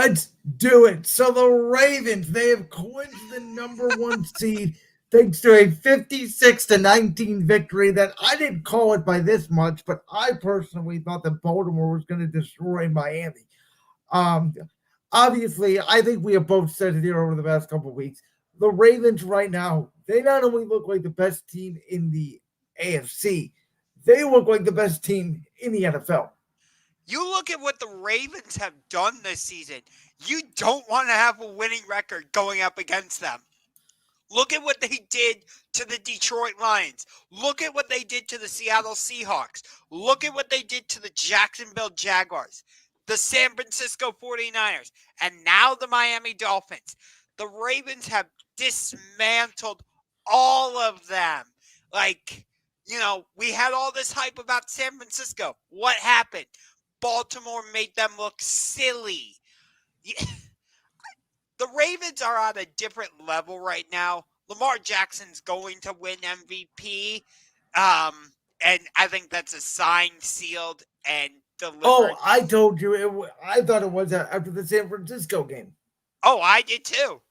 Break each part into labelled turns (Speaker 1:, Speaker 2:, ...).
Speaker 1: Let's do it. So the Ravens, they have clinched the number one seed thanks to a 56-19 victory that I didn't call it by this much, but I personally thought that Baltimore was going to destroy Miami. Um, Obviously, I think we have both said it here over the past couple of weeks. The Ravens right now, they not only look like the best team in the AFC, they look like the best team in the NFL.
Speaker 2: You look at what the Ravens have done this season. You don't want to have a winning record going up against them. Look at what they did to the Detroit Lions. Look at what they did to the Seattle Seahawks. Look at what they did to the Jacksonville Jaguars, the San Francisco 49ers, and now the Miami Dolphins. The Ravens have dismantled all of them. We had all this hype about San Francisco. What happened? Baltimore made them look silly. The Ravens are on a different level right now. Lamar Jackson's going to win MVP. And I think that's a sign, sealed, and delivered.
Speaker 1: Oh, I told you. I thought it was after the San Francisco game.
Speaker 2: Oh, I did too.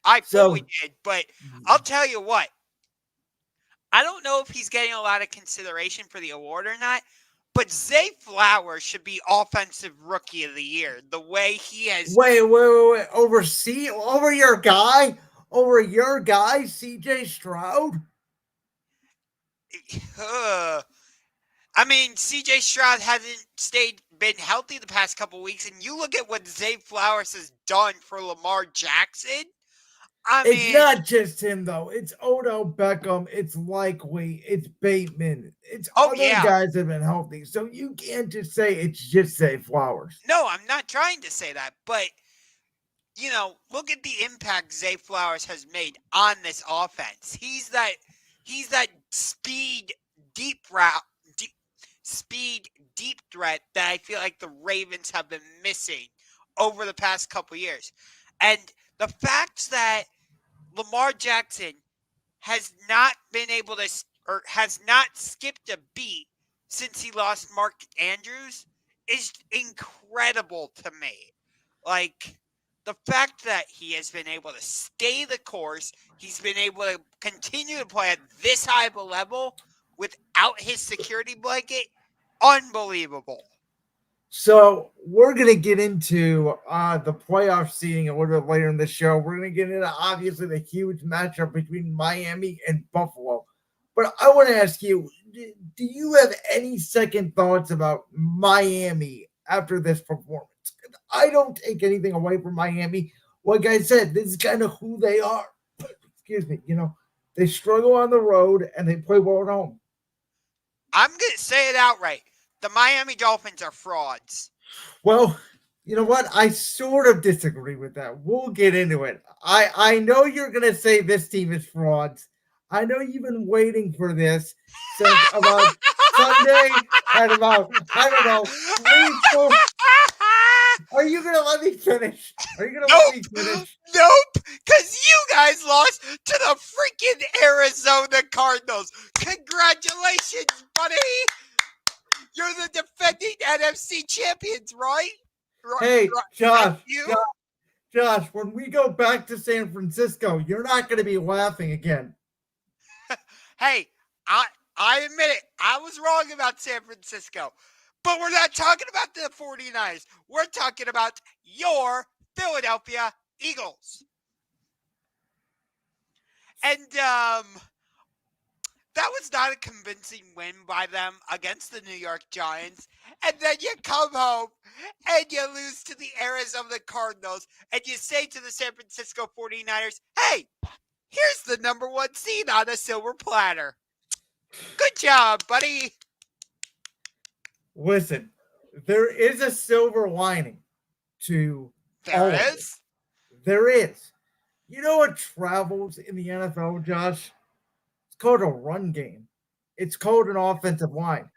Speaker 2: I fully did. But I'll tell you what. I don't know if he's getting a lot of consideration for the award or not. But Zay Flowers should be Offensive Rookie of the Year. The way he has.
Speaker 1: Wait. Over your guy, CJ Stroud.
Speaker 2: I mean, CJ Stroud hasn't been healthy the past couple weeks, and you look at what Zay Flowers has done for Lamar Jackson.
Speaker 1: It's not just him, though. It's Odell Beckham. It's Likely. It's Bateman. It's other guys that have been healthy. So you can't just say it's just Zay Flowers.
Speaker 2: No, I'm not trying to say that. But, look at the impact Zay Flowers has made on this offense. He's that speed, deep threat that I feel like the Ravens have been missing over the past couple years. And the fact that Lamar Jackson has not been able to, or has not skipped a beat since he lost Mark Andrews is incredible to me. Like, the fact that he has been able to stay the course, he's been able to continue to play at this high of a level without his security blanket, unbelievable.
Speaker 1: So we're going to get into the playoff seeding a little bit later in the show. We're going to get into, obviously, the huge matchup between Miami and Buffalo. But I want to ask you, do you have any second thoughts about Miami after this performance? I don't take anything away from Miami. Like I said, this is kind of who they are. Excuse me. They struggle on the road and they play well at home.
Speaker 2: I'm going to say it outright. The Miami Dolphins are frauds.
Speaker 1: Well, you know what? I sort of disagree with that. We'll get into it. I know you're going to say this team is frauds. I know you've been waiting for this since about Sunday at about, I don't know, 3, 4. Are you going to let me finish? Are you going to let me finish?
Speaker 2: Nope, because you guys lost to the freaking Arizona Cardinals. Congratulations, buddy. You're the defending NFC champions, right?
Speaker 1: Hey, Josh, when we go back to San Francisco, you're not going to be laughing again.
Speaker 2: Hey, I admit it. I was wrong about San Francisco. But we're not talking about the 49ers. We're talking about your Philadelphia Eagles. And that was not a convincing win by them against the New York Giants. And then you come home and you lose to the Arizona Cardinals. And you say to the San Francisco 49ers, hey, here's the number 1 seed on a silver platter. Good job, buddy.
Speaker 1: Listen, there is a silver lining to
Speaker 2: all of it.
Speaker 1: There is. You know what travels in the NFL, Josh? It's called a run game. It's called an offensive line.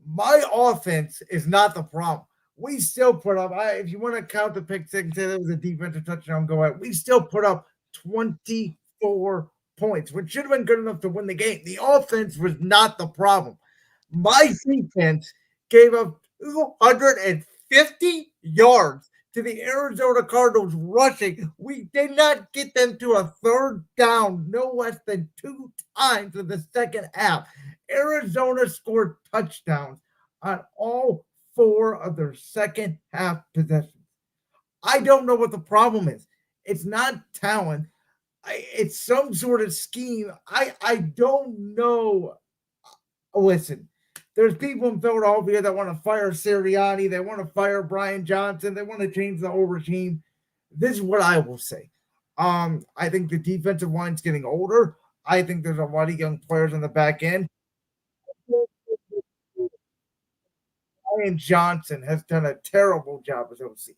Speaker 1: My offense is not the problem. We still put up, if you want to count the pick six and say there was a defensive touchdown go out, we still put up 24 points, which should have been good enough to win the game. The offense was not the problem. My defense gave up 250 50 yards to the Arizona Cardinals rushing. We did not get them to a third down no less than 2 times in the second half. Arizona scored touchdowns on all 4 of their second half possessions. I don't know what the problem is. It's not talent. It's some sort of scheme. I don't know. Listen, there's people in Philadelphia that want to fire Sirianni. They want to fire Brian Johnson. They want to change the whole regime. This is what I will say. I think the defensive line's getting older. I think there's a lot of young players on the back end. Brian Johnson has done a terrible job as OC.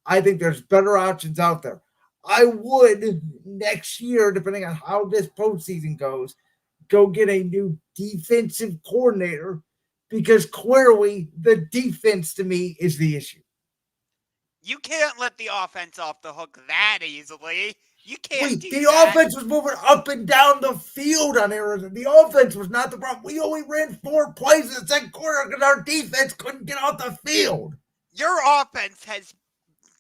Speaker 1: I think there's better options out there. I would next year, depending on how this postseason goes, go get a new defensive coordinator because clearly the defense to me is the issue.
Speaker 2: You can't let the offense off the hook that easily. You can't.
Speaker 1: Wait,
Speaker 2: do
Speaker 1: the
Speaker 2: that.
Speaker 1: offense was moving up and down the field on Arizona. The offense was not the problem. We only ran 4 plays in the second quarter because our defense couldn't get off the field.
Speaker 2: Your offense has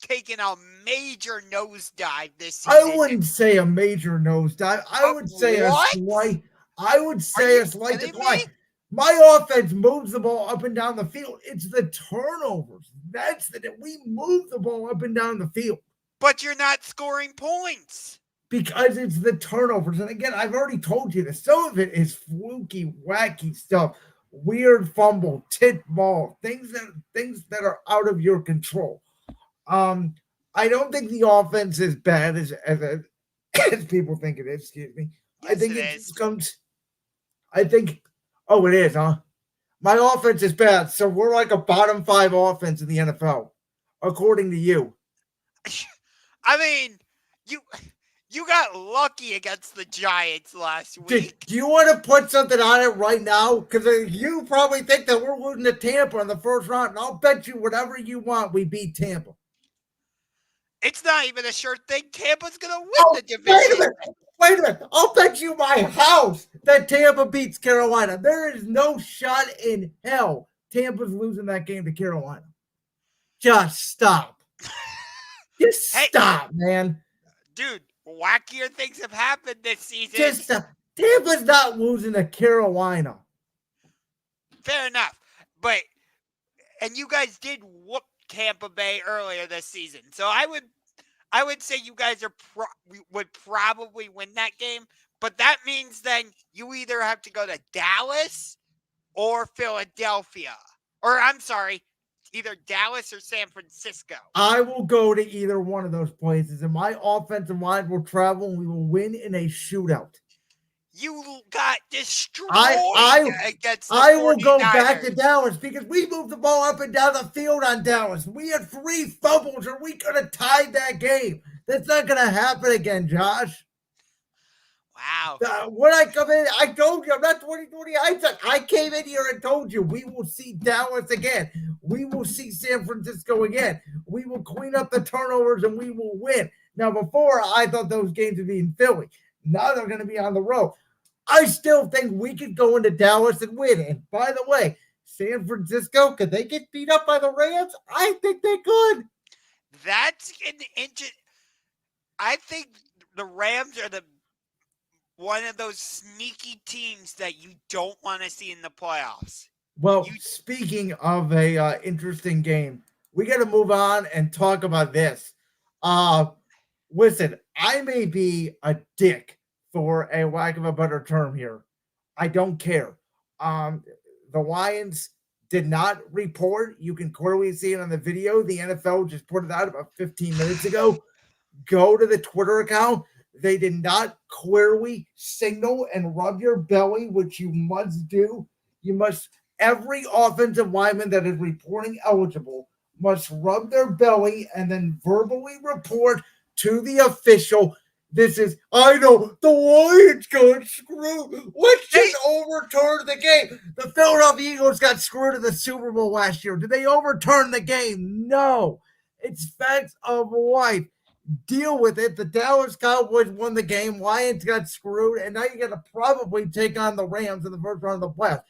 Speaker 2: taken a major nosedive this season.
Speaker 1: I wouldn't say a major nosedive. I would say
Speaker 2: what?
Speaker 1: a slight. I would say a slight
Speaker 2: kidding
Speaker 1: decline.
Speaker 2: me?
Speaker 1: My offense moves the ball up and down the field. It's the turnovers. We move the ball up and down the field.
Speaker 2: But you're not scoring points.
Speaker 1: Because it's the turnovers. And again, I've already told you this. Some of it is fluky, wacky stuff. Weird fumble, tit ball, things that are out of your control. I don't think the offense is bad as people think it is. Excuse me.
Speaker 2: Yes,
Speaker 1: I think
Speaker 2: it is.
Speaker 1: comes. I think. Oh, it is, huh? My offense is bad, so we're like a bottom 5 offense in the NFL, according to you.
Speaker 2: I mean, you got lucky against the Giants last week.
Speaker 1: Do you want to put something on it right now? Because you probably think that we're losing to Tampa in the first round, and I'll bet you whatever you want, we beat Tampa.
Speaker 2: It's not even a sure thing. Tampa's going to win the division.
Speaker 1: Wait a minute. I'll bet you my house that Tampa beats Carolina. There is no shot in hell Tampa's losing that game to Carolina. Just stop. Just stop, man.
Speaker 2: Dude, wackier things have happened this season.
Speaker 1: Just stop. Tampa's not losing to Carolina.
Speaker 2: Fair enough. And you guys did whoop Tampa Bay earlier this season. So I would say you guys would probably win that game, but that means then you either have to go to Dallas or Philadelphia. Or I'm sorry, either Dallas or San Francisco. I
Speaker 1: will go to either one of those places, and my offensive line will travel, and we will win in a shootout.
Speaker 2: You got destroyed against the 49ers.
Speaker 1: I will go back to Dallas because we moved the ball up and down the field on Dallas. We had 3 fumbles, or we could have tied that game. That's not going to happen again, Josh.
Speaker 2: Wow.
Speaker 1: When I come in, I told you, I'm not 2020. I came in here and told you we will see Dallas again. We will see San Francisco again. We will clean up the turnovers, and we will win. Now, before, I thought those games would be in Philly. Now they're going to be on the road. I still think we could go into Dallas and win. And by the way, San Francisco, could they get beat up by the Rams? I think they could.
Speaker 2: That's an inch. I think the Rams are one of those sneaky teams that you don't want to see in the playoffs.
Speaker 1: Well, speaking of a interesting game, we got to move on and talk about this. Listen, I may be a dick for a lack of a better term here. I don't care. The Lions did not report. You can clearly see it on the video. The NFL just put it out about 15 minutes ago. Go to the Twitter account. They did not clearly signal and rub your belly, which you must do. Every offensive lineman that is reporting eligible must rub their belly and then verbally report to the official. I know the Lions got screwed. Let's just overturn the game. The Philadelphia Eagles got screwed in the Super Bowl last year. Did they overturn the game? No. It's facts of life. Deal with it. The Dallas Cowboys won the game. Lions got screwed, and now you got to probably take on the Rams in the first round of the playoffs.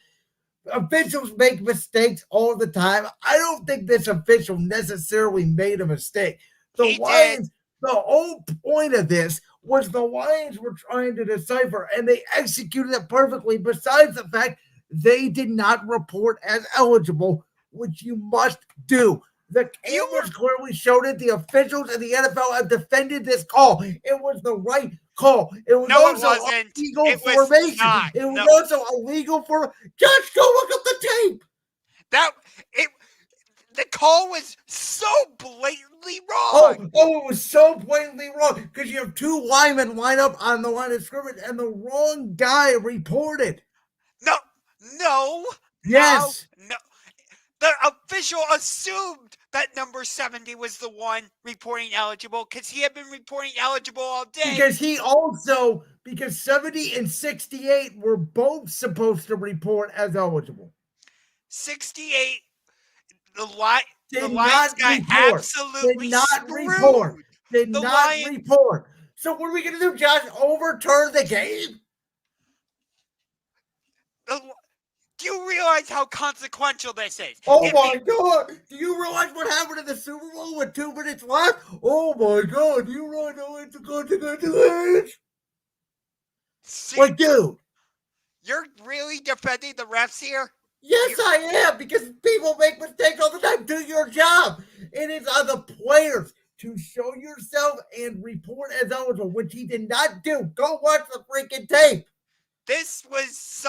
Speaker 1: officials make mistakes all the time. I don't think this official necessarily made a mistake. The
Speaker 2: He did.
Speaker 1: Lions, the whole point of this was the Lions were trying to decipher, and they executed it perfectly, besides the fact they did not report as eligible, which you must do. The cameras clearly showed it. The officials in the NFL have defended this call. It was the right call. It was
Speaker 2: No, it
Speaker 1: also
Speaker 2: wasn't.
Speaker 1: illegal
Speaker 2: It was
Speaker 1: formation.
Speaker 2: not.
Speaker 1: It was
Speaker 2: No.
Speaker 1: also illegal for. Just go look up the tape.
Speaker 2: The call was so blatantly
Speaker 1: Oh,
Speaker 2: wrong.
Speaker 1: it was so blatantly wrong because you have two linemen line up on the line of scrimmage, and the wrong guy reported.
Speaker 2: No.
Speaker 1: Yes.
Speaker 2: No. The official assumed that number 70 was the one reporting eligible because he had been reporting eligible all day.
Speaker 1: Because 70 and 68 were both supposed to report as eligible.
Speaker 2: 68, the Lions got
Speaker 1: report.
Speaker 2: absolutely screwed.
Speaker 1: Did not report. So what are we going to do, Josh? Overturn the game?
Speaker 2: Do you realize how consequential this is?
Speaker 1: Oh my God. Do you realize what happened in the Super Bowl with 2 minutes left? Oh my God. Do you really know it's a consequential is? Like, dude.
Speaker 2: You're really defending the refs here?
Speaker 1: Yes, I am, because people make mistakes all the time. Do your job. It is on the players to show yourself and report as eligible, which he did not do. Go watch the freaking tape.
Speaker 2: This was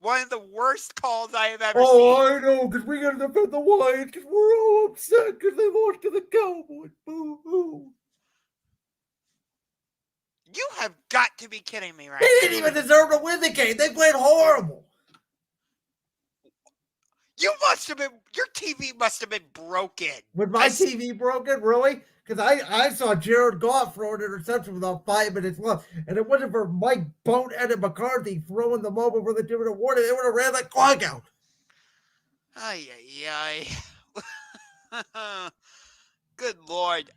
Speaker 2: one of the worst calls I have ever seen.
Speaker 1: Oh, I know, because we got to defend the Lions, because we're all upset because they lost to the Cowboys. Boo-hoo.
Speaker 2: You have got to be kidding me right
Speaker 1: now. They
Speaker 2: didn't
Speaker 1: even deserve to win the game. They played horrible.
Speaker 2: Your TV must have been broken.
Speaker 1: Was my TV broken, really? Because I saw Jared Goff throw an interception with about 5 minutes left. And it wasn't for Mike Boneheaded McCarthy throwing them over for the different award. They would have ran that clock out.
Speaker 2: Ay. Good Lord.